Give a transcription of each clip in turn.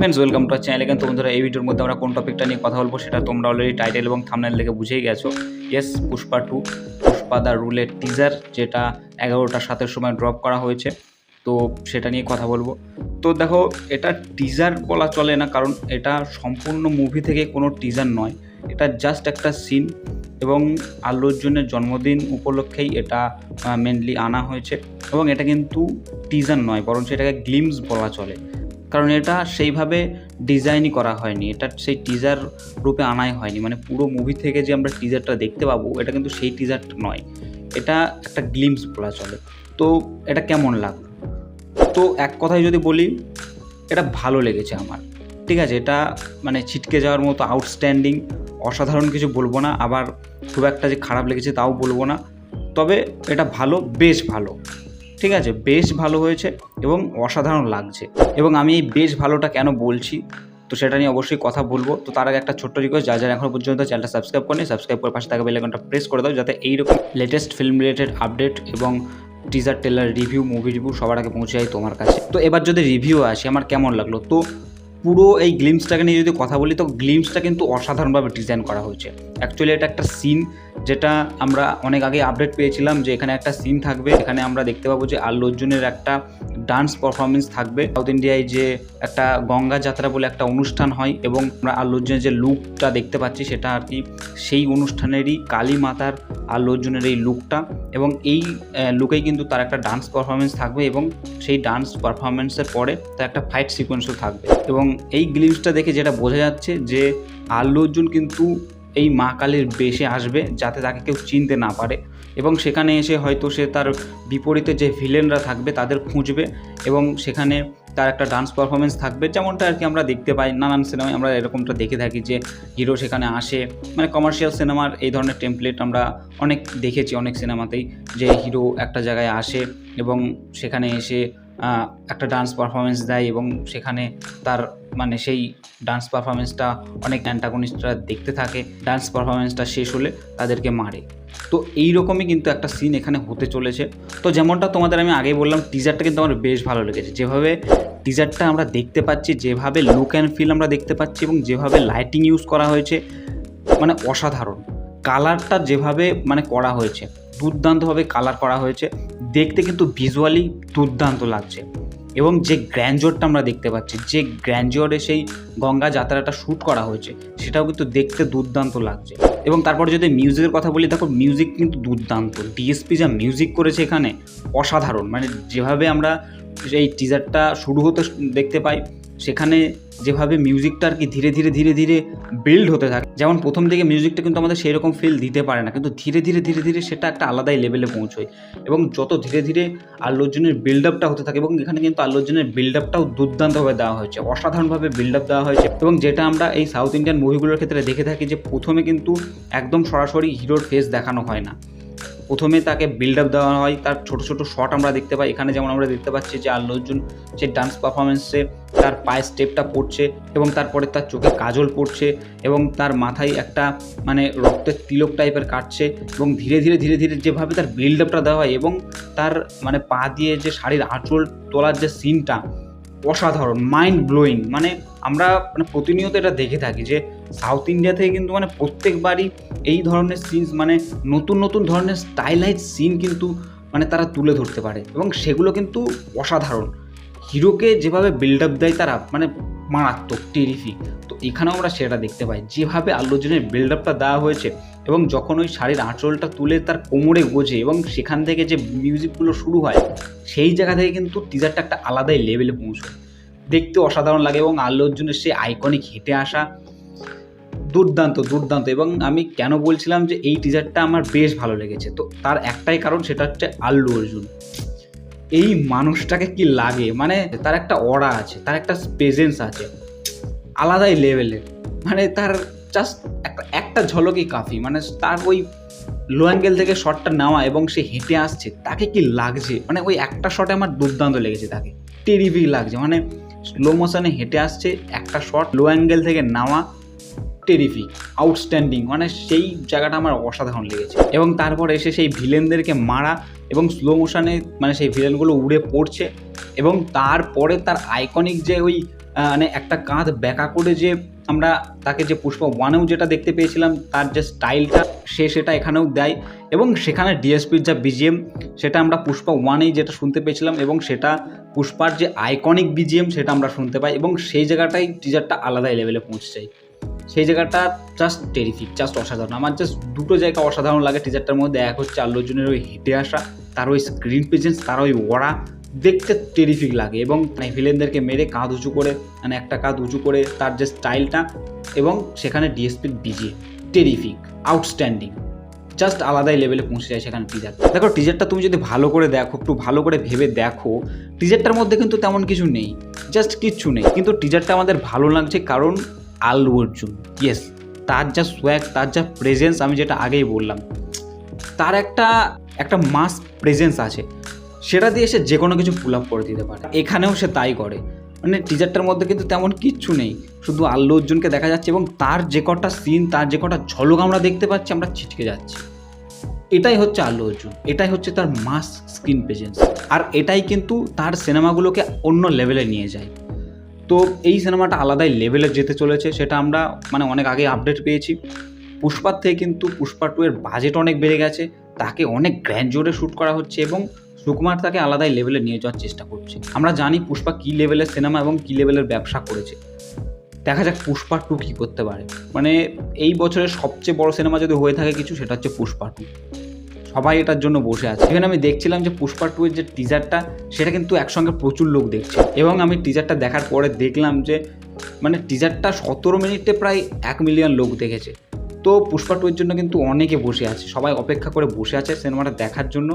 Friends, welcome to channel. কিন্তু বন্ধুরা, এই ভিডিওর মধ্যে আমরা কোন টপিকটা নিয়ে কথা বলবো সেটা তোমরা অলরেডি টাইটেল এবং থাম্বনেল দেখে বুঝেই গেছো। ইয়েস, পুষ্পা 2 পুষ্পা দ্য রুলের টিজার, যেটা 11টা 7-এর সময় ড্রপ করা হয়েছে। তো সেটা নিয়ে কথা বলবো। তো দেখো, এটা টিজার বলা চলে না, কারণ এটা সম্পূর্ণ মুভি থেকে কোনো টিজার নয়। এটা জাস্ট একটা সিন, এবং আল্লু অর্জুনের জন্মদিন উপলক্ষেই এটা মেনলি আনা হয়েছে। এবং এটা কিন্তু টিজার নয়, বরং সেটাকে গ্লিমস বলা চলে, কারণ এটা সেইভাবে ডিজাইনই করা হয়নি, এটা সেই টিজার রূপে আনাই হয়নি। মানে পুরো মুভি থেকে যে আমরা টিজারটা দেখতে পাবো, এটা কিন্তু সেই টিজারটা নয়, এটা একটা গ্লিমস বলা চলে। তো এটা কেমন লাগলো? তো এক কথায় যদি বলি, এটা ভালো লেগেছে আমার। ঠিক আছে, এটা মানে ছিটকে যাওয়ার মতো আউটস্ট্যান্ডিং, অসাধারণ কিছু বলবো না, আবার খুব একটা যে খারাপ লেগেছে তাও বলবো না। তবে এটা ভালো, বেশ ভালো। ঠিক আছে, বেশ ভালো হয়েছে এবং অসাধারণ লাগছে। এবং আমি এই বেশ ভালোটা কেন বলছি, তো সেটা নিয়ে অবশ্যই কথা বলবো। তো তার আগে একটা ছোট্ট রিকোয়েস্ট, যারা এখনো পর্যন্ত চ্যানেলটা সাবস্ক্রাইব করেনি, সাবস্ক্রাইব করে পাশে থাকা বেল আইকনটা প্রেস করে দাও, যাতে এইরকম লেটেস্ট ফিল্ম রিলেটেড আপডেট এবং teaser, trailer review, movie review সবার আগে পৌঁছে যায় তোমার কাছে। তো এবার যদি রিভিউ আসে আমার কেমন লাগলো, তো পুরো এই গ্লিমসটাকে নিয়ে যদি কথা বলি, তো গ্লিমসটা কিন্তু অসাধারণভাবে ডিজাইন করা হয়েছে। অ্যাকচুয়ালি এটা একটা সিন, যেটা আমরা অনেক আগে আপডেট পেয়েছিলাম যে এখানে একটা সিন থাকবে। এখানে আমরা দেখতে পাবো যে আল্লু অর্জুনের একটা ডান্স পারফরমেন্স থাকবে। সাউথ ইন্ডিয়ায় যে একটা গঙ্গা যাত্রা বলে একটা অনুষ্ঠান হয়, এবং আমরা আল্লু অর্জুনের যে লুকটা দেখতে পাচ্ছি, সেটা আর কি সেই অনুষ্ঠানেরই কালী মাতার আল্লু অর্জুনের এই লুকটা। এবং এই লুকেই কিন্তু তার একটা ডান্স পারফরমেন্স থাকবে, এবং সেই ডান্স পারফরমেন্সের পরে তার একটা ফাইট সিকোয়েন্সও থাকবে। এবং এই গ্লিমসটা দেখে যেটা বোঝা যাচ্ছে যে আল্লু অর্জুন কিন্তু এই মা কালীর বেশে আসবে, যাতে তাকে কেউ চিনতে না পারে। এবং সেখানে এসে হয়তো সে তার বিপরীতে যে ভিলেনরা থাকবে তাদের খুঁজবে, এবং সেখানে তার একটা ডান্স পারফরমেন্স থাকবে, যেমনটা আর কি আমরা দেখতে পাই নানান সিনেমায়। আমরা এরকমটা দেখে থাকি যে হিরো সেখানে আসে, মানে কমার্শিয়াল সিনেমার এই ধরনের টেমপ্লেট আমরা অনেক দেখেছি অনেক সিনেমাতেই, যে হিরো একটা জায়গায় আসে এবং সেখানে এসে একটা ডান্স পারফরমেন্স দেয়, এবং সেখানে তার মানে সেই ডান্স পারফরমেন্সটা অনেক অ্যান্টাগনিস্টরা দেখতে থাকে। ডান্স পারফরমেন্সটা শেষ হলে তাদেরকে মারে। তো এই রকমই কিন্তু একটা সিন এখানে হতে চলেছে। তো যেমনটা তোমাদের আমি আগেই বললাম, টিজারটা কিন্তু আমার বেশ ভালো লেগেছে। যেভাবে টিজারটা আমরা দেখতে পাচ্ছি, যেভাবে লুক অ্যান্ড ফিল আমরা দেখতে পাচ্ছি, এবং যেভাবে লাইটিং ইউজ করা হয়েছে, মানে অসাধারণ। কালারটা যেভাবে মানে করা হয়েছে, দুর্দান্তভাবে কালার করা হয়েছে, দেখতে কিন্তু ভিজুয়ালি দুর্দান্ত লাগছে। এবং যে গ্র্যান্ডিওরটা আমরা দেখতে পাচ্ছি, যে গ্র্যান্ডিওরে সেই গঙ্গা যাত্রাটা শ্যুট করা হয়েছে, সেটাও কিন্তু দেখতে দুর্দান্ত লাগছে। এবং তারপরে যদি মিউজিকের কথা বলি, দেখো মিউজিক কিন্তু দুর্দান্ত। ডিএসপি যা মিউজিক করেছে এখানে, অসাধারণ। মানে যেভাবে আমরা এই টিজারটা শুরু হতে দেখতে পাই, সেখানে যেভাবে মিউজিকটা আর কি ধীরে ধীরে ধীরে ধীরে বিল্ড হতে থাকে। যেমন প্রথম দিকে মিউজিকটা কিন্তু আমাদের সেই রকম ফিল দিতে পারে না, কিন্তু ধীরে ধীরে ধীরে ধীরে সেটা একটা আলাদাই লেভেলে পৌঁছয়। এবং যত ধীরে ধীরে আল্লু অর্জুনের বিল্ড আপটা হতে থাকে, এবং এখানে কিন্তু আল্লু অর্জুনের বিল্ড আপটাও দুর্দান্তভাবে দেওয়া হয়েছে, অসাধারণভাবে বিল্ড আপ দেওয়া হয়েছে। এবং যেটা আমরা এই সাউথ ইন্ডিয়ান মুভিগুলোর ক্ষেত্রে দেখে থাকি, যে প্রথমে কিন্তু একদম সরাসরি হিরোর ফেস দেখানো হয় না, প্রথমে তাকে বিল্ড আপ দেওয়া হয়, তার ছোটো ছোটো শট আমরা দেখতে পাই। এখানে যেমন আমরা দেখতে পাচ্ছি যে আল্লু অর্জুন সেই ডান্স পারফরমেন্সে তার পায়ের স্টেপটা পড়ছে, এবং তারপরে তার চোখে কাজল পড়ছে, এবং তার মাথায় একটা মানে রক্তের তিলক টাইপের কাটছে, এবং ধীরে ধীরে ধীরে ধীরে যেভাবে তার বিল্ড আপটা দেওয়া হয়, এবং তার মানে পা দিয়ে যে শাড়ির আঁচল তোলার যে সিনটা, অসাধারণ, মাইন্ড ব্লোয়িং। মানে আমরা মানে প্রতিনিয়ত এটা দেখে থাকি যে সাউথ ইন্ডিয়া থেকে কিন্তু মানে প্রত্যেকবারই এই ধরনের সিনস, মানে নতুন নতুন ধরনের স্টাইলাইজ সিন কিন্তু মানে তারা তুলে ধরতে পারে, এবং সেগুলো কিন্তু অসাধারণ। হিরোকে যেভাবে বিল্ড আপ দেয় তারা, মানে মারাত্মক, টেরিফিক। তো এখানেও আমরা সেটা দেখতে পাই, যেভাবে আল্লু অর্জুনের বিল্ড আপটা দেওয়া হয়েছে, এবং যখন ওই শাড়ির আঁচলটা তুলে তার কোমরে গোজে, এবং সেখান থেকে যে মিউজিকগুলো শুরু হয়, সেই জায়গা থেকে কিন্তু টিজারটা একটা আলাদাই লেভেলে পৌঁছয়, দেখতে অসাধারণ লাগে। এবং আল্লু অর্জুনের সেই আইকনিক হেঁটে আসা, দুর্দান্ত দুর্দান্ত। এবং আমি কেন বলছিলাম যে এই টিজারটা আমার বেশ ভালো লেগেছে, তো তার একটাই কারণ, সেটা হচ্ছে আল্লু অর্জুন। এই মানুষটাকে কি লাগে, মানে তার একটা অরা আছে, তার একটা প্রেজেন্স আছে আলাদাই লেভেলের। মানে তার জাস্ট একটা ঝলকই কাফি। মানে তার ওই লো অ্যাঙ্গেল থেকে শটটা নেওয়া, এবং সে হেঁটে আসছে, তাকে কি লাগছে, মানে ওই একটা শটে আমার দুর্দান্ত লেগেছে, তাকে টেরিফিক লাগছে। মানে স্লো মোশনে হেঁটে আসছে, একটা শট লো অ্যাঙ্গেল থেকে নেওয়া, টেরিফিক, আউটস্ট্যান্ডিং। মানে সেই জায়গাটা আমার অসাধারণ লেগেছে। এবং তারপর এসে সেই ভিলেনদেরকে মারা, এবং স্লো মোশনে মানে সেই ভিলেনগুলো উড়ে পড়ছে, এবং তারপরে তার আইকনিক যে ওই মানে একটা কাঁধ ব্যাকা করে যে আমরা তাকে যে পুষ্পা 1-এও যেটা দেখতে পেয়েছিলাম তার যে স্টাইলটা সেটা এখানেও দেয় এবং সেখানে ডিএসপির যা বিজিএম সেটা আমরা পুষ্পা 1-এই যেটা শুনতে পেয়েছিলাম এবং সেটা পুষ্পার যে আইকনিক বিজিএম সেটা আমরা শুনতে পাই এবং সেই জায়গাটাই টিজারটা আলাদাই লেভেলে পৌঁছে যায়। সেই জায়গাটা জাস্ট টেরিফিক, জাস্ট অসাধারণ। আমার জাস্ট দুটো জায়গা অসাধারণ লাগে টিজারটার মধ্যে। এক হচ্ছে আল্লু অর্জুনের ওই হেঁটে আসা, তার ওই স্ক্রিন প্রেজেন্স, তার ওই ওড়া দেখতে টেরিফিক লাগে এবং ভিলেনদেরকে মেরে কাঁধ উঁচু করে মানে একটা কাঁধ উঁচু করে তার যে স্টাইলটা এবং সেখানে ডিএসপির বিজিএম টেরিফিক, আউটস্ট্যান্ডিং, জাস্ট আলাদাই লেভেলে পৌঁছে যায় সেখানে টিজার। দেখো টিজারটা তুমি যদি ভালো করে দেখো, একটু ভালো করে ভেবে দেখো, টিজারটার মধ্যে কিন্তু তেমন কিছু নেই, জাস্ট কিচ্ছু নেই, কিন্তু টিজারটা আমাদের ভালো লাগছে কারণ আল্লু অর্জুন, ইয়েস, তার যা সোয়াগ, তার যা প্রেজেন্স, আমি যেটা আগেই বললাম, তার একটা মাস প্রেজেন্স আছে, সেটা দিয়ে সে যে কোনো কিছু পুল আপ করে দিতে পারে। এখানেও সে তাই করে। মানে টিজারটার মধ্যে কিন্তু তেমন কিচ্ছু নেই, শুধু আল্লু অর্জুনকে দেখা যাচ্ছে এবং তার যে কটা সিন, তার যে কটা ঝলক আমরা দেখতে পাচ্ছি, আমরা ছিটকে যাচ্ছি। এটাই হচ্ছে আল্লু অর্জুন, এটাই হচ্ছে তার মাস স্ক্রিন প্রেজেন্স, আর এটাই কিন্তু তার সিনেমাগুলোকে অন্য লেভেলে নিয়ে যায়। তো এই সিনেমাটা আলাদাই লেভেলে যেতে চলেছে, সেটা আমরা মানে অনেক আগে আপডেট পেয়েছি। পুষ্পার থেকে কিন্তু পুষ্পা 2 এর বাজেট অনেক বেড়ে গেছে, তাকে অনেক গ্র্যান্ডিওরে শ্যুট করা হচ্ছে এবং সুকুমার তাকে আলাদাই লেভেলে নিয়ে যাওয়ার চেষ্টা করছে। আমরা জানি পুষ্পা কী লেভেলের সিনেমা এবং কী লেভেলের ব্যবসা করেছে। দেখা যাক পুষ্পা 2 কী করতে পারে। মানে এই বছরের সবচেয়ে বড় সিনেমা যদি হয়ে থাকে কিছু, সেটা হচ্ছে পুষ্পা 2। সবাই এটার জন্য বসে আছে। এখানে আমি দেখছিলাম যে পুষ্পা 2 এর যে টিজারটা, সেটা কিন্তু একসঙ্গে প্রচুর লোক দেখছে এবং আমি টিজারটা দেখার পরে দেখলাম যে মানে টিজারটা 17 মিনিটে প্রায় 1 মিলিয়ন লোক দেখেছে। তো পুষ্পা 2 এর জন্য কিন্তু অনেকে বসে আছে, সবাই অপেক্ষা করে বসে আছে সিনেমাটা দেখার জন্য।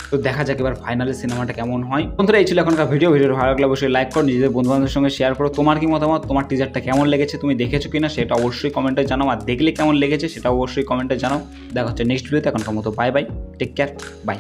তো দেখা যাক এবার ফাইনালি সিনেমাটা কেমন হয়। বন্ধুরা, এই ছিল এখনকার ভিডিওটা ভালো লাগলে অবশ্যই লাইক করো, নিজেদের বন্ধুবান্ধবের সঙ্গে শেয়ার করো। তোমার কি মতামত, তোমার টিজারটা কেমন লেগেছে, তুমি দেখেছো কিনা সেটা অবশ্যই কমেন্টে জানাও, আর দেখলে কেমন লেগেছে সেটা অবশ্যই কমেন্টে জানাও। দেখা হচ্ছে নেক্সট ভিডিওতে। এখনকার মতো bye bye, take care, by.